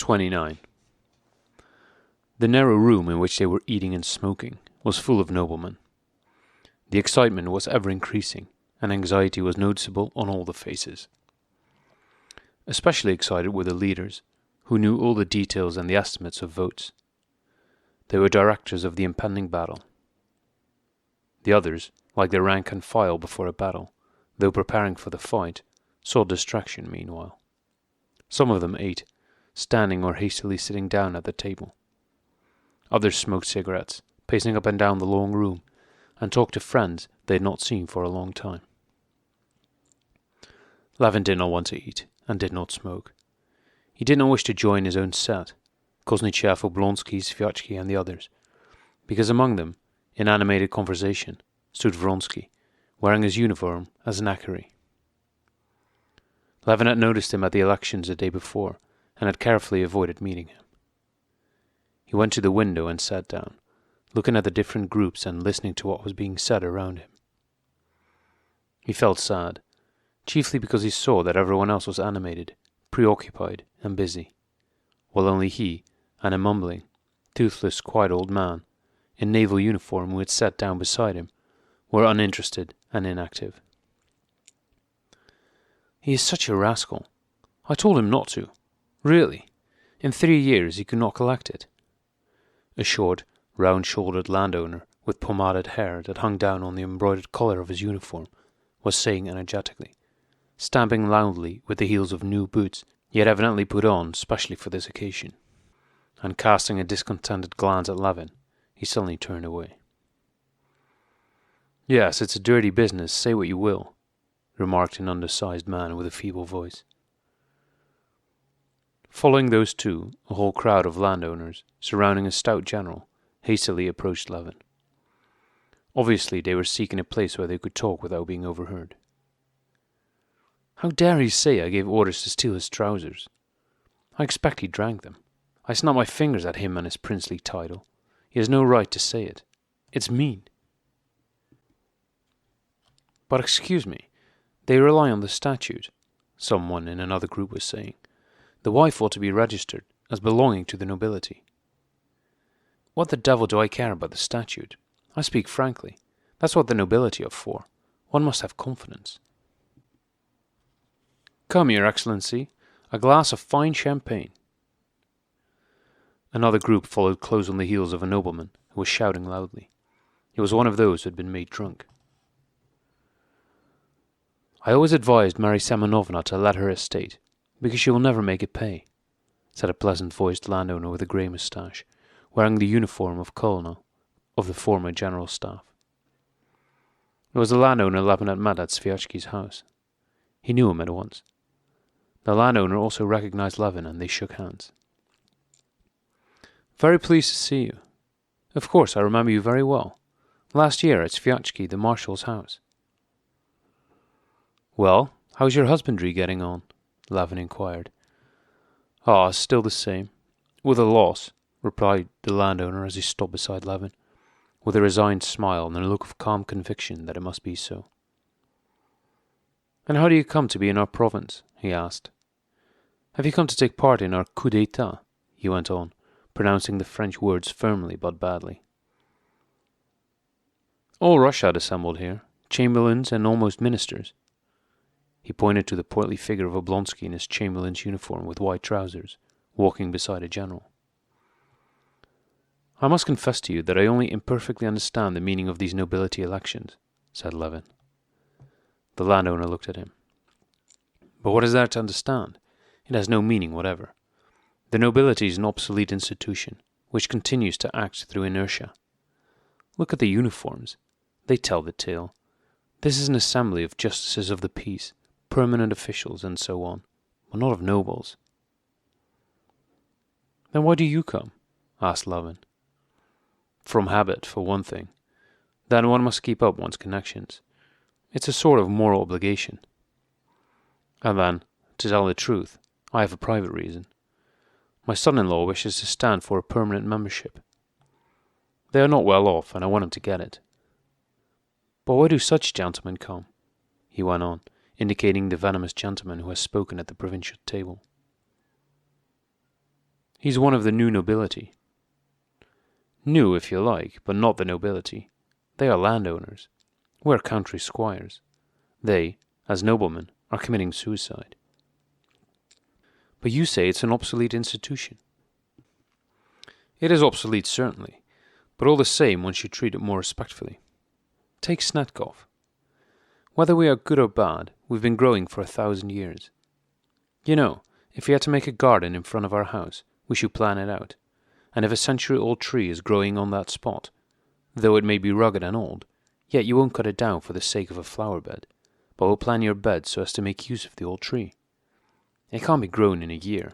29. The narrow room in which they were eating and smoking was full of noblemen. The excitement was ever increasing, and anxiety was noticeable on all the faces. Especially excited were the leaders, who knew all the details and the estimates of votes. They were directors of the impending battle. The others, like their rank and file before a battle, though preparing for the fight, sought distraction meanwhile. Some of them ate, standing or hastily sitting down at the table. Others smoked cigarettes, pacing up and down the long room, and talked to friends they had not seen for a long time. Levin did not want to eat, and did not smoke. He did not wish to join his own set, Koznitchev, Oblonsky, Sviatsky, and the others, because among them, in animated conversation, stood Vronsky, wearing his uniform as an equerry. Levin had noticed him at the elections the day before, and had carefully avoided meeting him. He went to the window and sat down, looking at the different groups and listening to what was being said around him. He felt sad, chiefly because he saw that everyone else was animated, preoccupied, and busy, while only he, and a mumbling, toothless, quiet old man, in naval uniform who had sat down beside him, were uninterested and inactive. "He is such a rascal. I told him not to. Really. In 3 years he could not collect it." A short, round-shouldered landowner with pomaded hair that hung down on the embroidered collar of his uniform was saying energetically, stamping loudly with the heels of new boots he had evidently put on specially for this occasion, and casting a discontented glance at Levin, he suddenly turned away. "Yes, it's a dirty business, say what you will," remarked an undersized man with a feeble voice. Following those two, a whole crowd of landowners, surrounding a stout general, hastily approached Levin. Obviously they were seeking a place where they could talk without being overheard. "How dare he say I gave orders to steal his trousers? I expect he drank them. I snap my fingers at him and his princely title. He has no right to say it. It's mean." "But excuse me, they rely on the statute," someone in another group was saying. "The wife ought to be registered as belonging to the nobility." "What the devil do I care about the statute? I speak frankly. That's what the nobility are for. One must have confidence." "Come, Your Excellency, a glass of fine champagne." Another group followed close on the heels of a nobleman who was shouting loudly. He was one of those who had been made drunk. "I always advised Mary Semenovna to let her estate, because she will never make it pay," said a pleasant-voiced landowner with a grey moustache, wearing the uniform of colonel of the former general staff. It was the landowner Levin had met at Sviatsky's house. He knew him at once. The landowner also recognized Levin, and they shook hands. "Very pleased to see you. Of course, I remember you very well. Last year at Sviatsky, the marshal's house." "Well, how's your husbandry getting on?" Levin inquired. "Ah, still the same. With a loss," replied the landowner as he stopped beside Levin, with a resigned smile and a look of calm conviction that it must be so. "And how do you come to be in our province?" he asked. "Have you come to take part in our coup d'état?" he went on, pronouncing the French words firmly but badly. "All Russia had assembled here, chamberlains and almost ministers." He pointed to the portly figure of Oblonsky in his chamberlain's uniform with white trousers, walking beside a general. "I must confess to you that I only imperfectly understand the meaning of these nobility elections," said Levin. The landowner looked at him. "But what is there to understand? It has no meaning whatever. The nobility is an obsolete institution, which continues to act through inertia. Look at the uniforms. They tell the tale. This is an assembly of justices of the peace, permanent officials, and so on, but not of nobles." "Then why do you come?" asked Levin. "From habit, for one thing. Then one must keep up one's connections. It's a sort of moral obligation. And then, to tell the truth, I have a private reason. My son-in-law wishes to stand for a permanent membership. They are not well off, and I want him to get it. But why do such gentlemen come?" he went on, indicating the venomous gentleman who has spoken at the provincial table. He's one of the new nobility. New, if you like, but not the nobility. They are landowners. We're country squires. They, as noblemen, are committing suicide. But you say it's an obsolete institution. It is obsolete, certainly, but all the same one should treat it more respectfully. Take Snetkov. Whether we are good or bad, we've been growing for 1,000 years. You know, if we had to make a garden in front of our house, we should plan it out, and if a century-old tree is growing on that spot, though it may be rugged and old, yet you won't cut it down for the sake of a flower bed, but will plan your bed so as to make use of the old tree. It can't be grown in a year,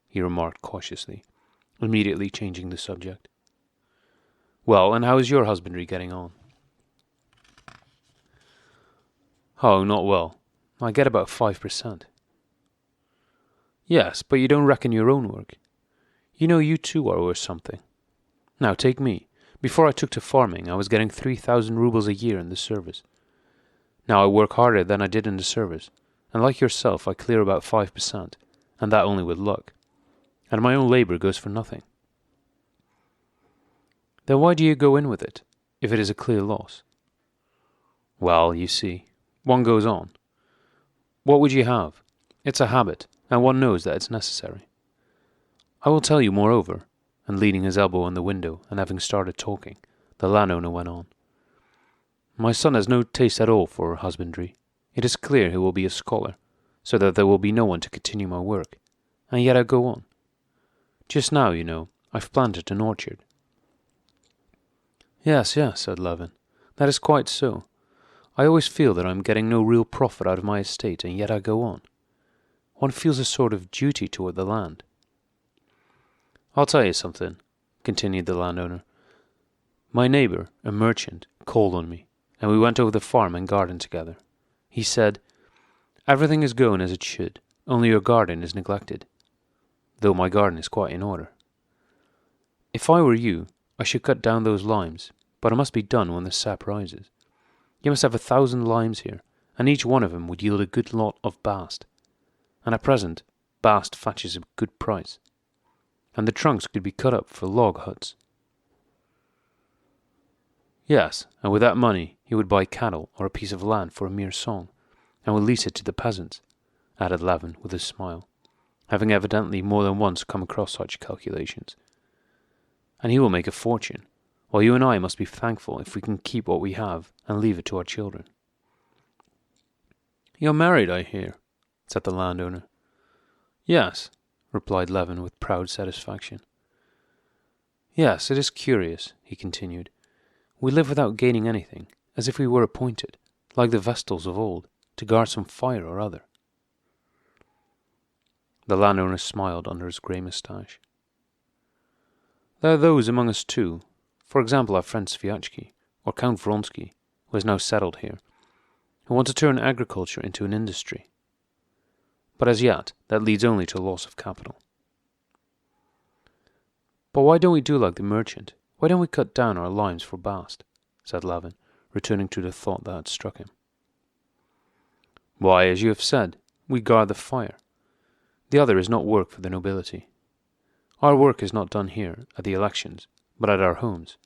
he remarked cautiously, immediately changing the subject. Well, and how is your husbandry getting on? Oh, not well. I get about 5%. Yes, but you don't reckon your own work. You know you too are worth something. Now take me. Before I took to farming, I was getting 3,000 rubles a year in the service. Now I work harder than I did in the service, and like yourself I clear about 5%, and that only with luck. And my own labour goes for nothing. Then why do you go in with it, if it is a clear loss? Well, you see, one goes on. What would you have? It's a habit, and one knows that it's necessary. I will tell you moreover, and leaning his elbow on the window and having started talking, the landowner went on. My son has no taste at all for husbandry. It is clear he will be a scholar, so that there will be no one to continue my work, and yet I go on. Just now, you know, I've planted an orchard. Yes, said Levin, that is quite so. I always feel that I am getting no real profit out of my estate, and yet I go on. One feels a sort of duty toward the land. I'll tell you something, continued the landowner. My neighbour, a merchant, called on me, and we went over the farm and garden together. He said, Everything is going as it should, only your garden is neglected, though my garden is quite in order. If I were you, I should cut down those limes, but it must be done when the sap rises. You must have 1,000 limes here, and each one of them would yield a good lot of bast. And at present, bast fetches a good price, and the trunks could be cut up for log huts. Yes, and with that money he would buy cattle or a piece of land for a mere song, and would lease it to the peasants, added Levin with a smile, having evidently more than once come across such calculations. And he will make a fortune, while you and I must be thankful if we can keep what we have and leave it to our children. You're married, I hear, said the landowner. Yes, replied Levin with proud satisfaction. Yes, it is curious, he continued. We live without gaining anything, as if we were appointed, like the Vestals of old, to guard some fire or other. The landowner smiled under his grey moustache. There are those among us too, for example our friend Sviatchky, or Count Vronsky, who is now settled here, who want to turn agriculture into an industry. But as yet, that leads only to loss of capital. But why don't we do like the merchant? Why don't we cut down our limes for bast? Said Levin, returning to the thought that had struck him. Why, as you have said, we guard the fire. The other is not work for the nobility. Our work is not done here, at the elections, but at our homes.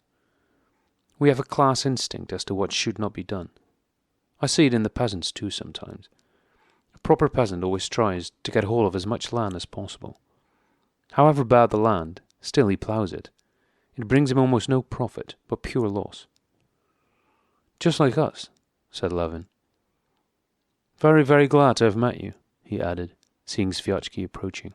We have a class instinct as to what should not be done. I see it in the peasants too sometimes. A proper peasant always tries to get hold of as much land as possible. However bad the land, still he ploughs it. It brings him almost no profit, but pure loss. Just like us, said Levin. Very, very glad to have met you, he added, seeing Sviatchky approaching.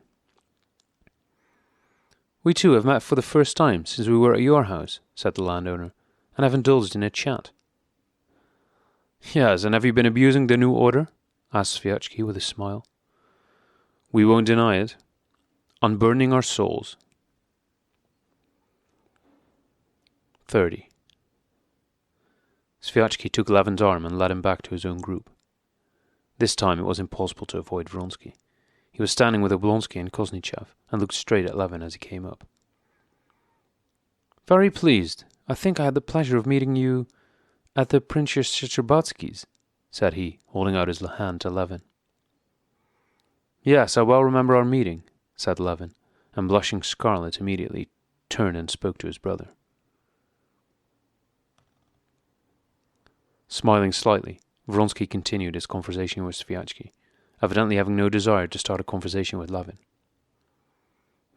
We too have met for the first time since we were at your house, said the landowner, and have indulged in a chat. Yes, and have you been abusing the new order? Asked Sviatchky with a smile. We won't deny it. Unburdening our souls. 30. Sviatchky took Levin's arm and led him back to his own group. This time it was impossible to avoid Vronsky. He was standing with Oblonsky and Koznichev, and looked straight at Levin as he came up. Very pleased. I think I had the pleasure of meeting you at the Princess Shcherbatsky's, said he, holding out his hand to Levin. Yes, I well remember our meeting, said Levin, and blushing scarlet immediately turned and spoke to his brother. Smiling slightly, Vronsky continued his conversation with Sviatchky, evidently having no desire to start a conversation with Levin.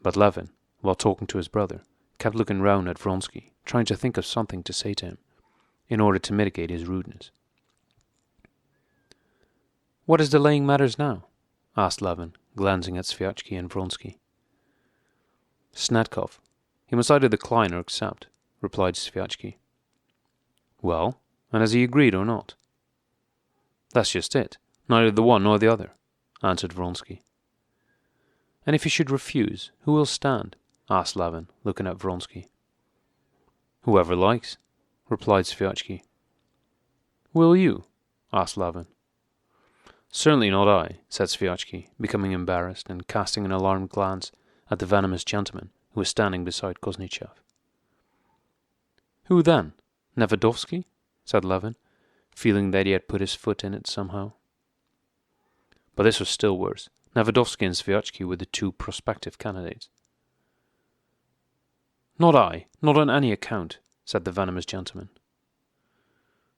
But Levin, while talking to his brother, kept looking round at Vronsky, trying to think of something to say to him, in order to mitigate his rudeness. "What is delaying matters now?" asked Levin, glancing at Sviatchky and Vronsky. "Snetkov. He must either decline or accept," replied Sviatchky. "Well, and has he agreed or not?" "That's just it. Neither the one nor the other," answered Vronsky. "And if he should refuse, who will stand?" asked Levin, looking at Vronsky. "Whoever likes," replied Sviatchky. "Will you?" asked Levin. "Certainly not I," said Sviatchky, becoming embarrassed and casting an alarmed glance at the venomous gentleman who was standing beside Kosnichev. "Who then? Nevedovsky?" said Levin, feeling that he had put his foot in it somehow. But this was still worse. Nevedovsky and Sviatchky were the two prospective candidates. "Not I, not on any account," said the venomous gentleman.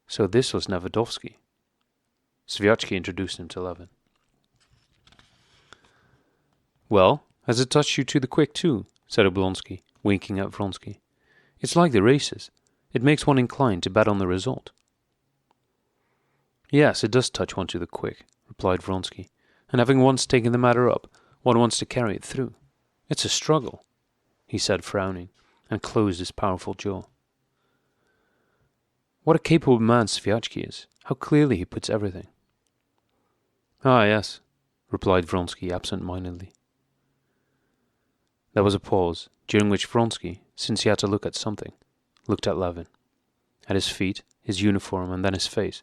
So this was Nevedovsky. Sviatchky introduced him to Levin. "Well, has it touched you to the quick too?" said Oblonsky, winking at Vronsky. "It's like the races. It makes one inclined to bet on the result." "Yes, it does touch one to the quick," replied Vronsky, "and having once taken the matter up, one wants to carry it through. It's a struggle," he said, frowning, and closed his powerful jaw. "What a capable man Sviatchky is! How clearly he puts everything." "Ah, yes," replied Vronsky absent-mindedly. There was a pause, during which Vronsky, since he had to look at something, looked at Levin, at his feet, his uniform, and then his face,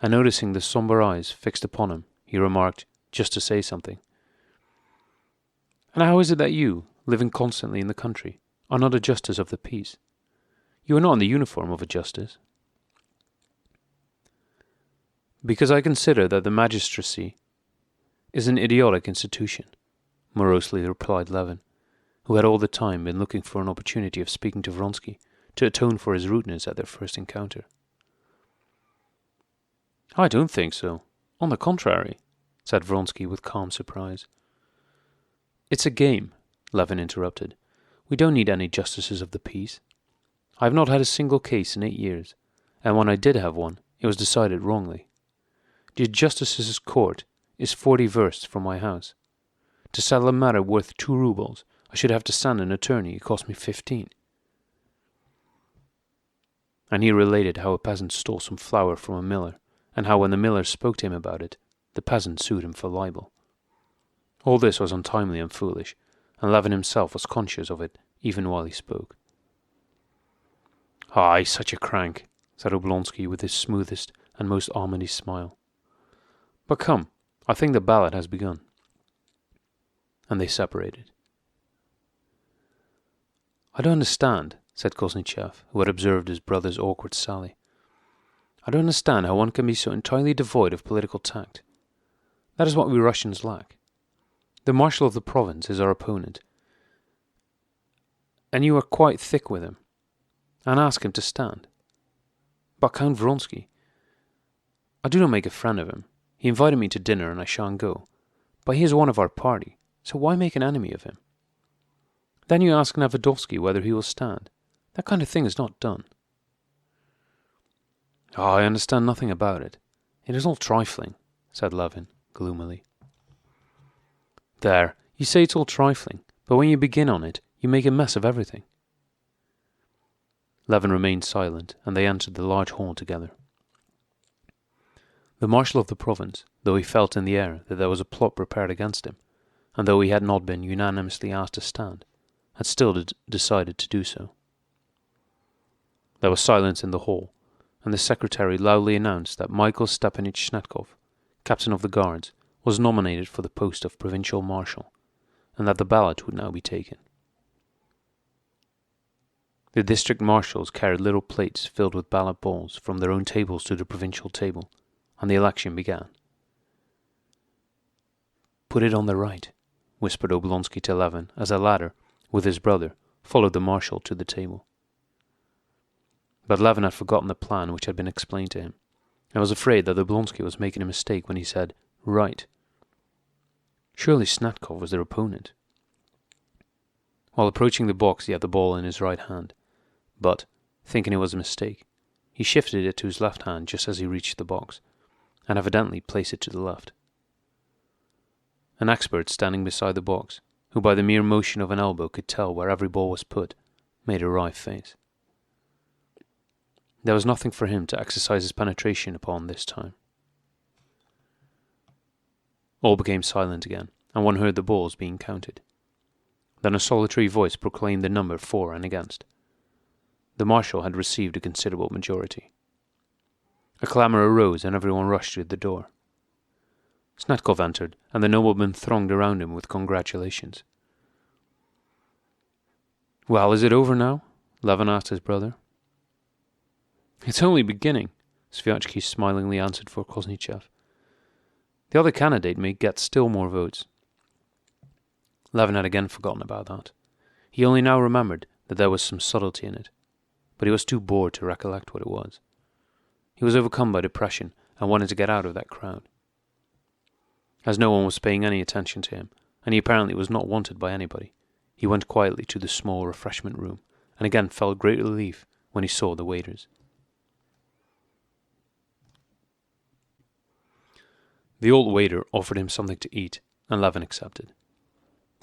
and noticing the somber eyes fixed upon him, he remarked, just to say something, "And how is it that you, living constantly in the country, are not a justice of the peace? You are not in the uniform of a justice." "Because I consider that the magistracy is an idiotic institution," morosely replied Levin, who had all the time been looking for an opportunity of speaking to Vronsky to atone for his rudeness at their first encounter. "I don't think so. On the contrary," said Vronsky with calm surprise. "It's a game," Levin interrupted. "We don't need any justices of the peace. I have not had a single case in 8 years, and when I did have one, it was decided wrongly. The justice's court is 40 versts from my house. To settle a matter worth 2 rubles, I should have to send an attorney. It cost me 15. And he related how a peasant stole some flour from a miller, and how when the miller spoke to him about it, the peasant sued him for libel. All this was untimely and foolish, and Levin himself was conscious of it even while he spoke. "Ah, he's such a crank," said Oblonsky with his smoothest and most almondy smile. "But come, I think the ballad has begun." And they separated. "I don't understand," said Kosnichev, who had observed his brother's awkward sally. "I don't understand how one can be so entirely devoid of political tact. That is what we Russians lack. The Marshal of the province is our opponent, and you are quite thick with him, and ask him to stand. But Count Vronsky, I do not make a friend of him. He invited me to dinner and I shan't go, but he is one of our party, so why make an enemy of him? Then you ask Nevedovsky whether he will stand. That kind of thing is not done." "Oh, I understand nothing about it. It is all trifling," said Levin, gloomily. "There, you say it's all trifling, but when you begin on it, you make a mess of everything." Levin remained silent, and they entered the large hall together. The Marshal of the province, though he felt in the air that there was a plot prepared against him, and though he had not been unanimously asked to stand, had still decided to do so. There was silence in the hall, and the secretary loudly announced that Michael Stepanich Snetkov, captain of the guards, was nominated for the post of provincial marshal, and that the ballot would now be taken. The district marshals carried little plates filled with ballot balls from their own tables to the provincial table, and the election began. "Put it on the right," whispered Oblonsky to Levin as the latter, with his brother, followed the marshal to the table. But Levin had forgotten the plan which had been explained to him, and was afraid that Oblonsky was making a mistake when he said, "Right." Surely Snatkov was their opponent. While approaching the box, he had the ball in his right hand, but, thinking it was a mistake, he shifted it to his left hand just as he reached the box, and evidently placed it to the left. An expert standing beside the box, who by the mere motion of an elbow could tell where every ball was put, made a wry face. There was nothing for him to exercise his penetration upon this time. All became silent again, and one heard the balls being counted. Then a solitary voice proclaimed the number for and against. The marshal had received a considerable majority. A clamour arose, and everyone rushed to the door. Snatkov entered, and the noblemen thronged around him with congratulations. "Well, is it over now?" Levin asked his brother. "It's only beginning," Sviatsky smilingly answered for Koznichev. "The other candidate may get still more votes." Levin had again forgotten about that. He only now remembered that there was some subtlety in it, but he was too bored to recollect what it was. He was overcome by depression and wanted to get out of that crowd. As no one was paying any attention to him, and he apparently was not wanted by anybody, he went quietly to the small refreshment room, and again felt great relief when he saw the waiters. The old waiter offered him something to eat, and Levin accepted.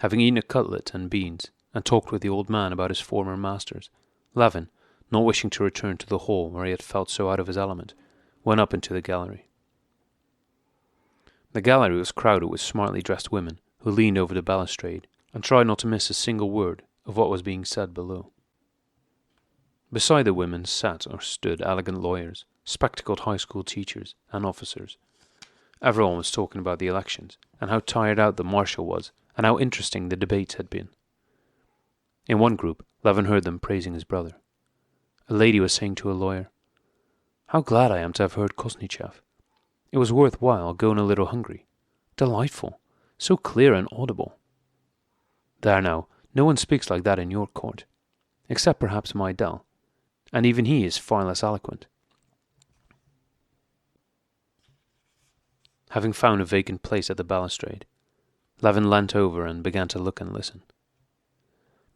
Having eaten a cutlet and beans, and talked with the old man about his former masters, Levin, not wishing to return to the hall where he had felt so out of his element, went up into the gallery. The gallery was crowded with smartly dressed women who leaned over the balustrade and tried not to miss a single word of what was being said below. Beside the women sat or stood elegant lawyers, spectacled high school teachers, and officers. Everyone was talking about the elections, and how tired out the marshal was, and how interesting the debates had been. In one group, Levin heard them praising his brother. A lady was saying to a lawyer, "How glad I am to have heard Koznichev. It was worth while going a little hungry. Delightful, so clear and audible. There now, no one speaks like that in your court, except perhaps Maidel, and even he is far less eloquent." Having found a vacant place at the balustrade, Levin leant over and began to look and listen.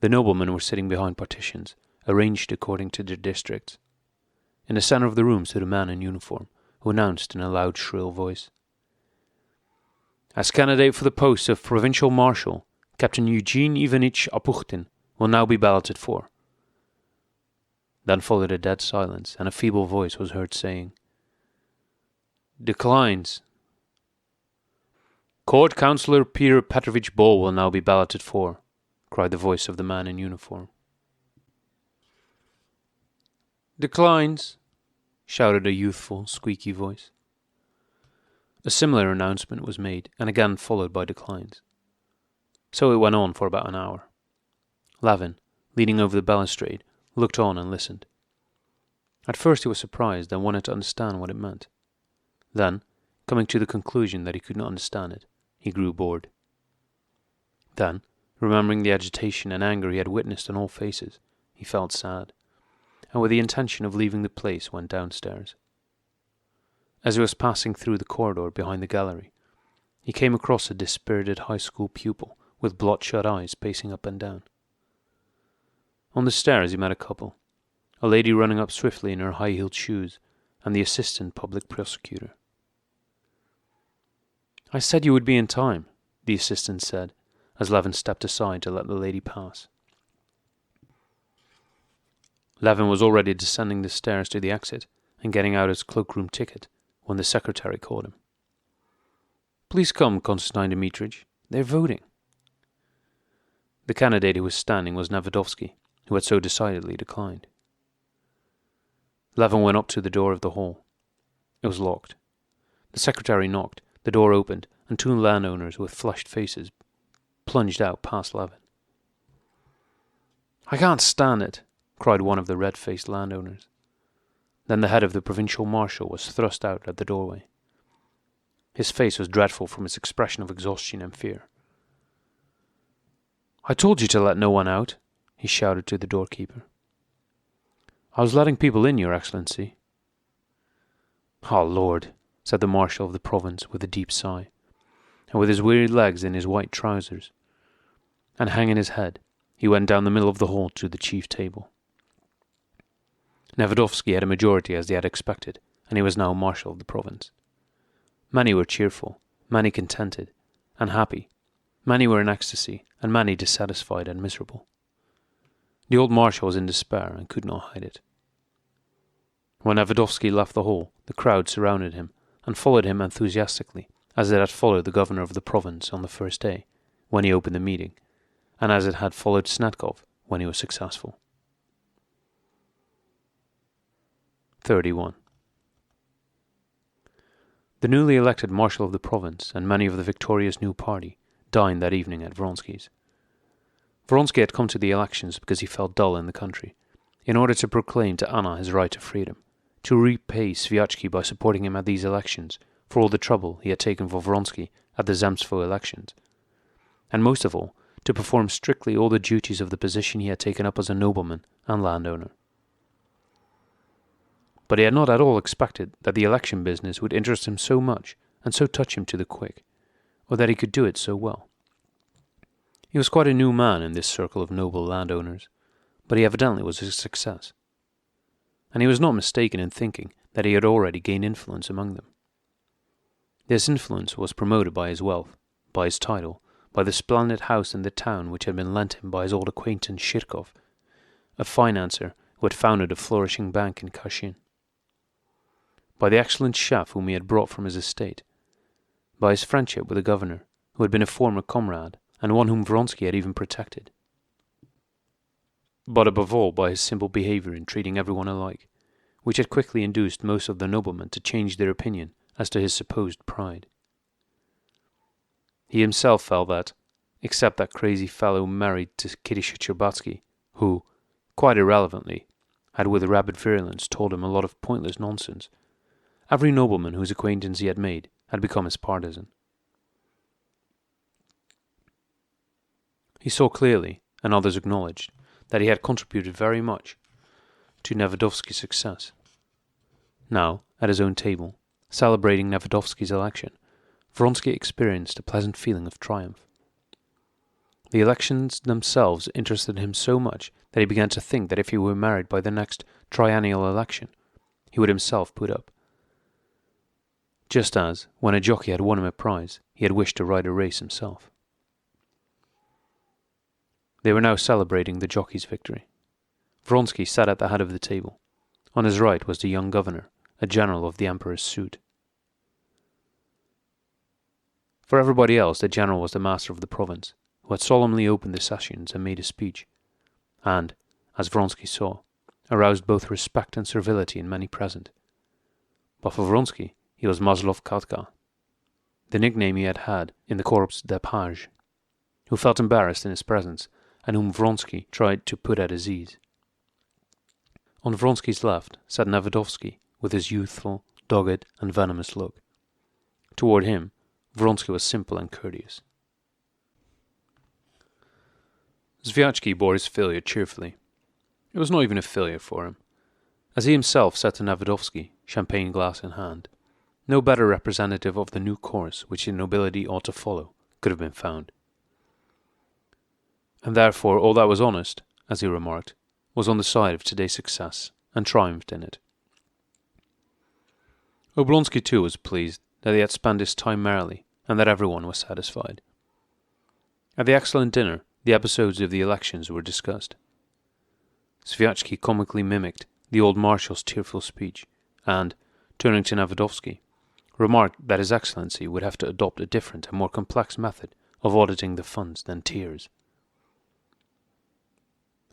The noblemen were sitting behind partitions, arranged according to their districts. In the center of the room stood a man in uniform, who announced in a loud, shrill voice, "As candidate for the post of provincial marshal, Captain Eugene Ivanitch Apukhtin will now be balloted for." Then followed a dead silence, and a feeble voice was heard saying, "Declines." "Court Councillor Peter Petrovich Ball will now be balloted for," cried the voice of the man in uniform. "Declines," shouted a youthful, squeaky voice. A similar announcement was made, and again followed by declines. So it went on for about an hour. Levin, leaning over the balustrade, looked on and listened. At first he was surprised and wanted to understand what it meant. Then, coming to the conclusion that he could not understand it, he grew bored. Then, remembering the agitation and anger he had witnessed on all faces, he felt sad, and with the intention of leaving the place went downstairs. As he was passing through the corridor behind the gallery, he came across a dispirited high school pupil with bloodshot eyes pacing up and down. On the stairs he met a couple, a lady running up swiftly in her high-heeled shoes, and the assistant public prosecutor. "I said you would be in time," the assistant said, as Levin stepped aside to let the lady pass. Levin was already descending the stairs to the exit and getting out his cloakroom ticket when the secretary called him. "Please come, Konstantin Dmitrich. They're voting." The candidate who was standing was Nevedovsky, who had so decidedly declined. Levin went up to the door of the hall. It was locked. The secretary knocked, the door opened, and two landowners with flushed faces plunged out past Levin. "I can't stand it," cried one of the red-faced landowners. Then the head of the provincial marshal was thrust out at the doorway. His face was dreadful from its expression of exhaustion and fear. "I told you to let no one out," he shouted to the doorkeeper. "I was letting people in, Your Excellency." "Oh, Lord," said the Marshal of the province with a deep sigh, and with his weary legs in his white trousers, and hanging his head, he went down the middle of the hall to the chief table. Nevedovsky had a majority as they had expected, and he was now Marshal of the province. Many were cheerful, many contented and happy, many were in ecstasy, and many dissatisfied and miserable. The old Marshal was in despair and could not hide it. When Nevedovsky left the hall, the crowd surrounded him and followed him enthusiastically, as it had followed the governor of the province on the first day, when he opened the meeting, and as it had followed Snetkov when he was successful. 31. The newly elected Marshal of the province and many of the victorious new party dined that evening at Vronsky's. Vronsky had come to the elections because he felt dull in the country, in order to proclaim to Anna his right to freedom, to repay Sviatchky by supporting him at these elections for all the trouble he had taken for Vronsky at the Zemstvo elections, and most of all, to perform strictly all the duties of the position he had taken up as a nobleman and landowner. But he had not at all expected that the election business would interest him so much and so touch him to the quick, or that he could do it so well. He was quite a new man in this circle of noble landowners, but he evidently was a success. And he was not mistaken in thinking that he had already gained influence among them. This influence was promoted by his wealth, by his title, by the splendid house in the town which had been lent him by his old acquaintance Shirkov, a financier who had founded a flourishing bank in Kashin, by the excellent chef whom he had brought from his estate, by his friendship with the governor, who had been a former comrade, and one whom Vronsky had even protected, but above all by his simple behaviour in treating everyone alike, which had quickly induced most of the noblemen to change their opinion as to his supposed pride. He himself felt that, except that crazy fellow married to Kitty Shtcherbatsky, who, quite irrelevantly, had with rabid virulence told him a lot of pointless nonsense, every nobleman whose acquaintance he had made had become his partisan. He saw clearly, and others acknowledged, that he had contributed very much to Nevedovsky's success. Now, at his own table, celebrating Nevedovsky's election, Vronsky experienced a pleasant feeling of triumph. The elections themselves interested him so much that he began to think that if he were married by the next triennial election, he would himself put up. Just as, when a jockey had won him a prize, he had wished to ride a race himself. They were now celebrating the jockey's victory. Vronsky sat at the head of the table. On his right was the young governor, a general of the emperor's suite. For everybody else, the general was the master of the province, who had solemnly opened the sessions and made a speech, and, as Vronsky saw, aroused both respect and servility in many present. But for Vronsky, he was Maslov Katka, the nickname he had had in the Corps des Pages, who felt embarrassed in his presence, and whom Vronsky tried to put at his ease. On Vronsky's left sat Nevedovsky with his youthful, dogged, and venomous look. Toward him, Vronsky was simple and courteous. Sviatchky bore his failure cheerfully. It was not even a failure for him. As he himself said to Nevedovsky, champagne glass in hand, no better representative of the new course which the nobility ought to follow could have been found. And therefore all that was honest, as he remarked, was on the side of today's success, and triumphed in it. Oblonsky too was pleased that he had spent his time merrily, and that everyone was satisfied. At the excellent dinner, the episodes of the elections were discussed. Sviatchky comically mimicked the old marshal's tearful speech, and, turning to Nevedovsky, remarked that His Excellency would have to adopt a different and more complex method of auditing the funds than tears.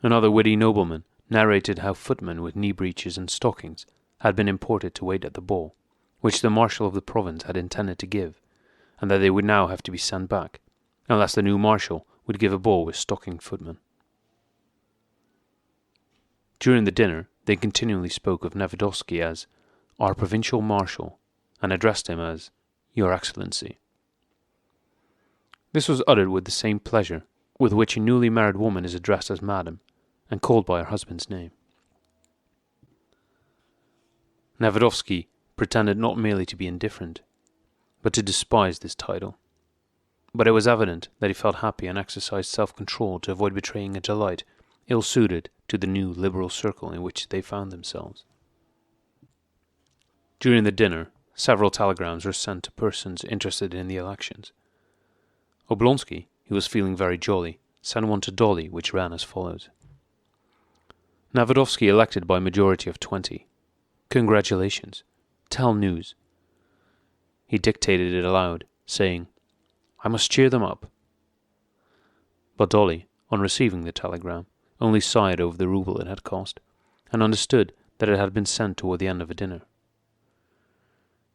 Another witty nobleman narrated how footmen with knee breeches and stockings had been imported to wait at the ball, which the marshal of the province had intended to give, and that they would now have to be sent back, unless the new marshal would give a ball with stockinged footmen. During the dinner, they continually spoke of Nevedovsky as our provincial marshal, and addressed him as Your Excellency. This was uttered with the same pleasure with which a newly married woman is addressed as Madam, and called by her husband's name. Nevedovsky pretended not merely to be indifferent, but to despise this title. But it was evident that he felt happy and exercised self-control to avoid betraying a delight ill-suited to the new liberal circle in which they found themselves. During the dinner, several telegrams were sent to persons interested in the elections. Oblonsky, who was feeling very jolly, sent one to Dolly, which ran as follows. Nevedovsky elected by a majority of 20. Congratulations. Tell news. He dictated it aloud, saying, I must cheer them up. But Dolly, on receiving the telegram, only sighed over the rouble it had cost, and understood that it had been sent toward the end of a dinner.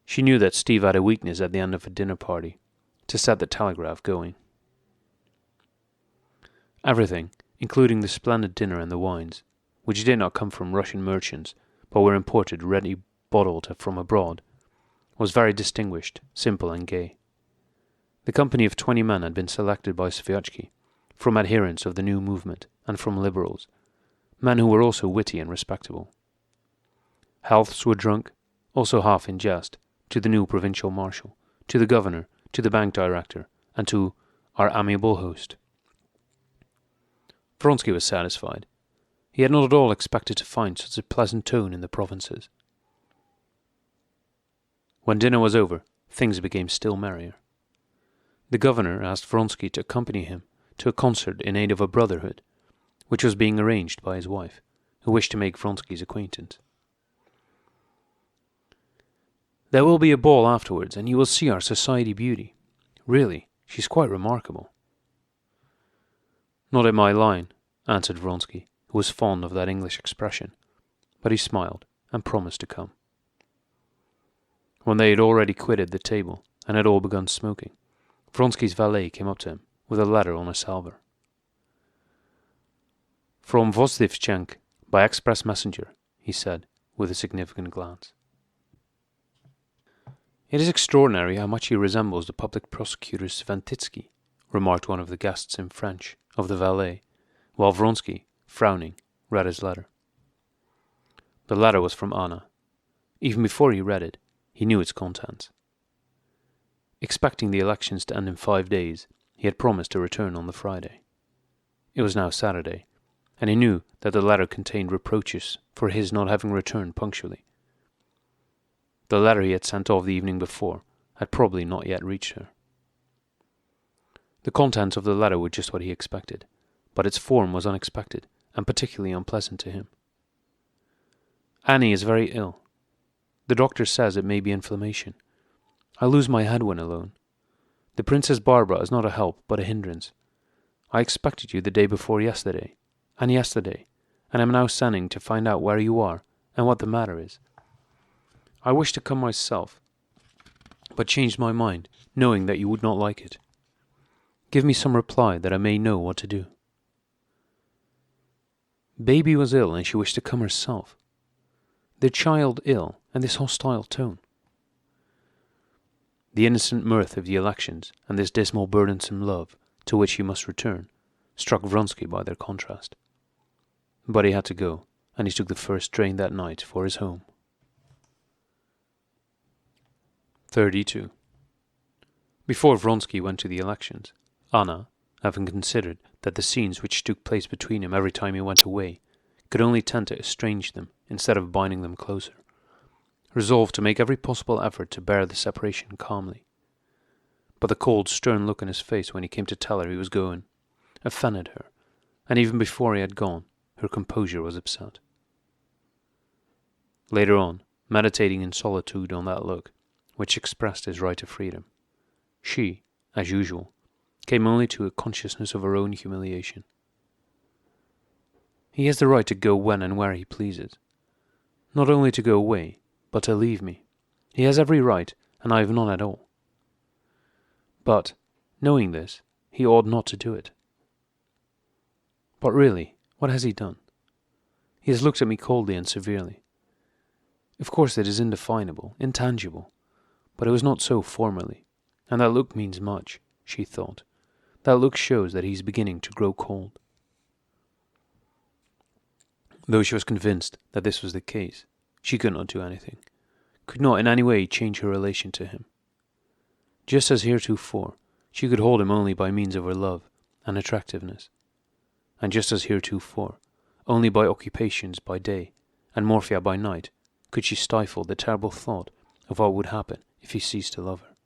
She knew that Steve had a weakness at the end of a dinner party, to set the telegraph going. Everything, including the splendid dinner and the wines, which did not come from Russian merchants, but were imported ready bottled from abroad, was very distinguished, simple and gay. The company of 20 men had been selected by Sviatsky, from adherents of the new movement and from liberals, men who were also witty and respectable. Healths were drunk, also half in jest, to the new provincial marshal, to the governor, to the bank director, and to our amiable host. Vronsky was satisfied. He had not at all expected to find such a pleasant tone in the provinces. When dinner was over, things became still merrier. The governor asked Vronsky to accompany him to a concert in aid of a brotherhood, which was being arranged by his wife, who wished to make Vronsky's acquaintance. There will be a ball afterwards, and you will see our society beauty. Really, she's quite remarkable. Not in my line, answered Vronsky, who was fond of that English expression, but he smiled and promised to come. When they had already quitted the table and had all begun smoking, Vronsky's valet came up to him with a letter on a salver. From Vozdivchenk, by express messenger, he said, with a significant glance. It is extraordinary how much he resembles the public prosecutor Sventitsky, remarked one of the guests in French, of the valet, while Vronsky, frowning, read his letter. The letter was from Anna. Even before he read it, he knew its contents. Expecting the elections to end in 5 days, he had promised to return on the Friday. It was now Saturday, and he knew that the letter contained reproaches for his not having returned punctually. The letter he had sent off the evening before had probably not yet reached her. The contents of the letter were just what he expected, but its form was unexpected and particularly unpleasant to him. Annie is very ill. The doctor says it may be inflammation. I lose my head when alone. The Princess Barbara is not a help, but a hindrance. I expected you the day before yesterday, and am now sending to find out where you are and what the matter is. I wished to come myself, but changed my mind, knowing that you would not like it. Give me some reply that I may know what to do. Baby was ill and she wished to come herself. The child ill, and this hostile tone. The innocent mirth of the elections and this dismal burdensome love, to which he must return, struck Vronsky by their contrast. But he had to go, and he took the first train that night for his home. 32. Before Vronsky went to the elections, Anna, having considered that the scenes which took place between him every time he went away could only tend to estrange them instead of binding them closer, resolved to make every possible effort to bear the separation calmly. But the cold, stern look in his face when he came to tell her he was going offended her, and even before he had gone, her composure was upset. Later on, meditating in solitude on that look, which expressed his right to freedom, she, as usual, came only to a consciousness of her own humiliation. He has the right to go when and where he pleases. Not only to go away, but to leave me. He has every right, and I have none at all. But, knowing this, he ought not to do it. But really, what has he done? He has looked at me coldly and severely. Of course it is indefinable, intangible, but it was not so formerly, and that look means much, she thought. That look shows that he is beginning to grow cold." Though she was convinced that this was the case, she could not do anything, could not in any way change her relation to him. Just as heretofore, she could hold him only by means of her love and attractiveness, and just as heretofore, only by occupations by day and morphia by night, could she stifle the terrible thought of what would happen if he ceased to love her.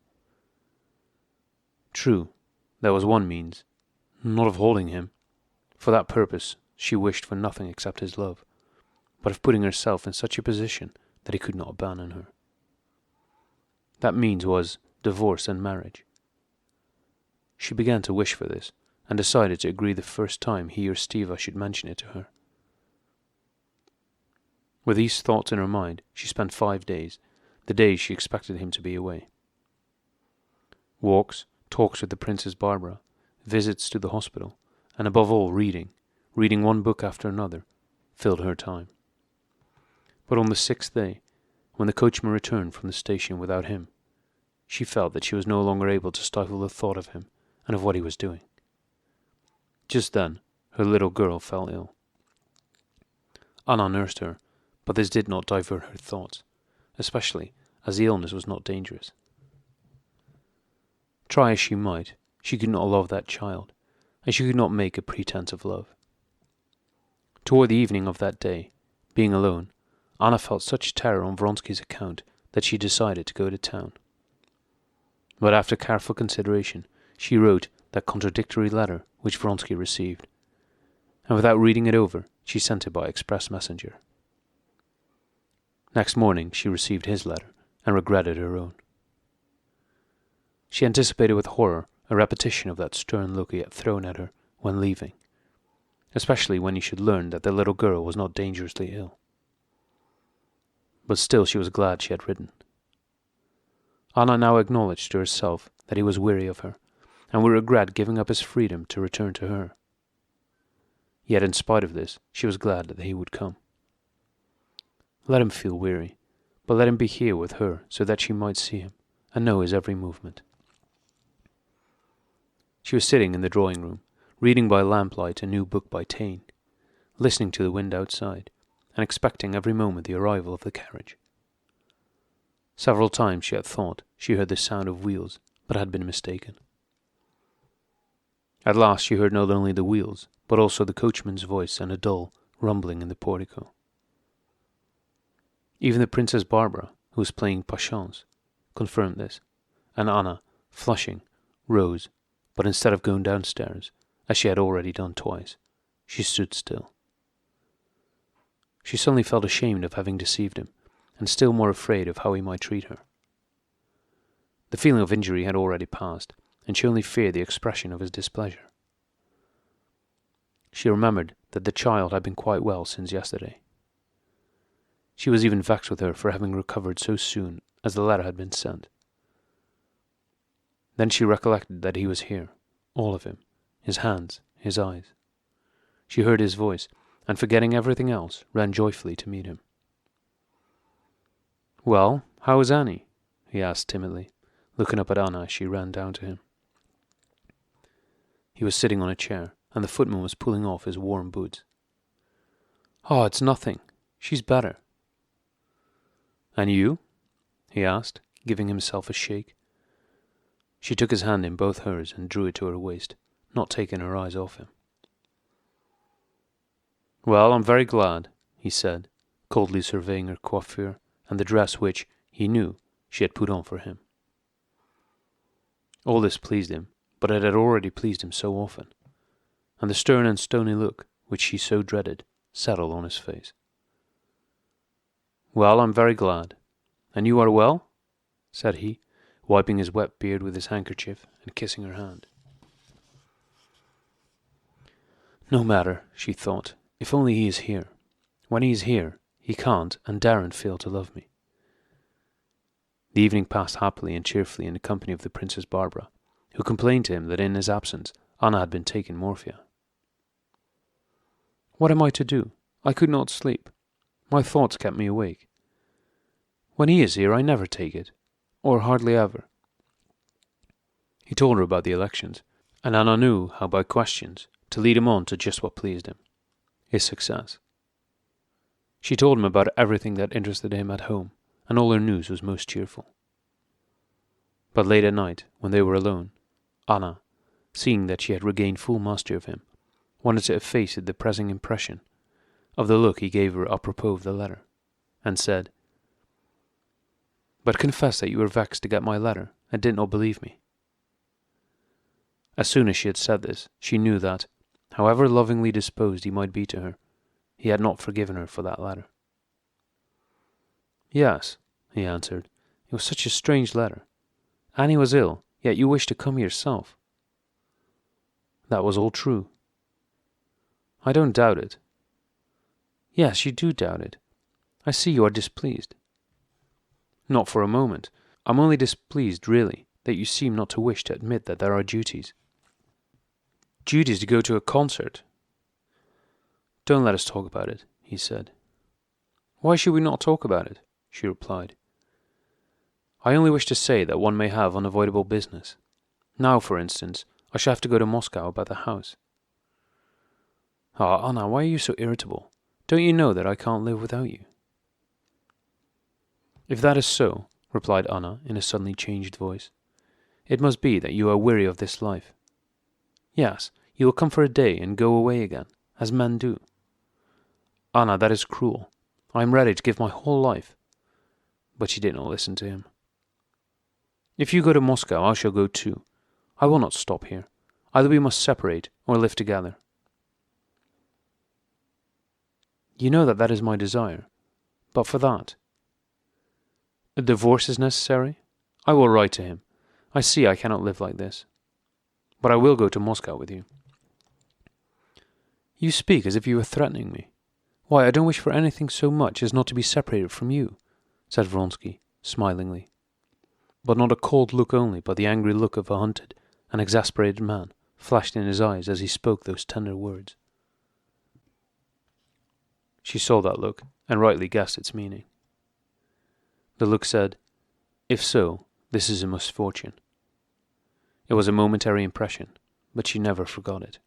True, there was one means, not of holding him. For that purpose she wished for nothing except his love, but of putting herself in such a position that he could not abandon her. That means was divorce and marriage. She began to wish for this, and decided to agree the first time he or Stiva should mention it to her. With these thoughts in her mind, she spent 5 days, the days she expected him to be away. Walks, talks with the Princess Barbara, visits to the hospital, and above all reading one book after another, filled her time. But on the 6th day, when the coachman returned from the station without him, she felt that she was no longer able to stifle the thought of him and of what he was doing. Just then, her little girl fell ill. Anna nursed her, but this did not divert her thoughts, especially as the illness was not dangerous. Try as she might, she could not love that child, and she could not make a pretense of love. Toward the evening of that day, being alone, Anna felt such terror on Vronsky's account that she decided to go to town. But after careful consideration, she wrote that contradictory letter which Vronsky received, and without reading it over, she sent it by express messenger. Next morning she received his letter, and regretted her own. She anticipated with horror a repetition of that stern look he had thrown at her when leaving, especially when he should learn that the little girl was not dangerously ill. But still she was glad she had written. Anna now acknowledged to herself that he was weary of her, and would regret giving up his freedom to return to her. Yet in spite of this, she was glad that he would come. Let him feel weary, but let him be here with her so that she might see him and know his every movement. She was sitting in the drawing-room, reading by lamplight a new book by Taine, listening to the wind outside, and expecting every moment the arrival of the carriage. Several times she had thought she heard the sound of wheels, but had been mistaken. At last she heard not only the wheels, but also the coachman's voice and a dull rumbling in the portico. Even the Princess Barbara, who was playing patience, confirmed this, and Anna, flushing, rose, but instead of going downstairs, as she had already done twice, she stood still. She suddenly felt ashamed of having deceived him, and still more afraid of how he might treat her. The feeling of injury had already passed, and she only feared the expression of his displeasure. She remembered that the child had been quite well since yesterday. She was even vexed with her for having recovered so soon as the letter had been sent. Then she recollected that he was here, all of him, his hands, his eyes. She heard his voice, and forgetting everything else, ran joyfully to meet him. "Well, how is Annie?" he asked timidly, looking up at Anna as she ran down to him. He was sitting on a chair, and the footman was pulling off his warm boots. "Oh, it's nothing. She's better." "And you?" he asked, giving himself a shake. She took his hand in both hers and drew it to her waist, not taking her eyes off him. "Well, I'm very glad," he said, coldly surveying her coiffure and the dress which, he knew, she had put on for him. All this pleased him, but it had already pleased him so often, and the stern and stony look, which she so dreaded, settled on his face. "Well, I'm very glad. And you are well?" said he, wiping his wet beard with his handkerchief and kissing her hand. No matter, she thought, if only he is here. When he is here, he can't and daren't fail to love me. The evening passed happily and cheerfully in the company of the Princess Barbara, who complained to him that in his absence Anna had been taking morphia. "What am I to do? I could not sleep. My thoughts kept me awake. When he is here I never take it, or hardly ever." He told her about the elections, and Anna knew how by questions to lead him on to just what pleased him, his success. She told him about everything that interested him at home, and all her news was most cheerful. But late at night, when they were alone, Anna, seeing that she had regained full mastery of him, wanted to efface the depressing impression of the look he gave her apropos of the letter, and said, "But confess that you were vexed to get my letter, and did not believe me." As soon as she had said this, she knew that, however lovingly disposed he might be to her, he had not forgiven her for that letter. "Yes," he answered, "it was such a strange letter. Annie was ill, yet you wished to come yourself." "That was all true." "I don't doubt it." "Yes, you do doubt it. I see you are displeased." "Not for a moment. I'm only displeased, really, that you seem not to wish to admit that there are duties." "Duties to go to a concert." "Don't let us talk about it," he said. "Why should we not talk about it?" she replied. "I only wish to say that one may have unavoidable business. Now, for instance, I shall have to go to Moscow about the house." "Ah, Anna, why are you so irritable? Don't you know that I can't live without you?" "If that is so," replied Anna in a suddenly changed voice, "it must be that you are weary of this life. Yes, you will come for a day and go away again, as men do." "Anna, that is cruel. I am ready to give my whole life." But she did not listen to him. "If you go to Moscow, I shall go too. I will not stop here. Either we must separate or live together." "You know that is my desire. But for that—" "A divorce is necessary? I will write to him. I see I cannot live like this. But I will go to Moscow with you." "You speak as if you were threatening me. Why, I don't wish for anything so much as not to be separated from you," said Vronsky, smilingly. But not a cold look only, but the angry look of a hunted and exasperated man flashed in his eyes as he spoke those tender words. She saw that look, and rightly guessed its meaning. The look said, "If so, this is a misfortune." It was a momentary impression, but she never forgot it.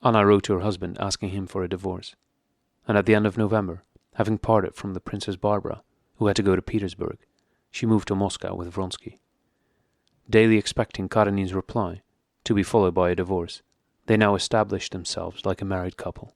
Anna wrote to her husband asking him for a divorce, and at the end of November, having parted from the Princess Barbara, who had to go to Petersburg, she moved to Moscow with Vronsky. Daily expecting Karenin's reply, to be followed by a divorce, they now established themselves like a married couple.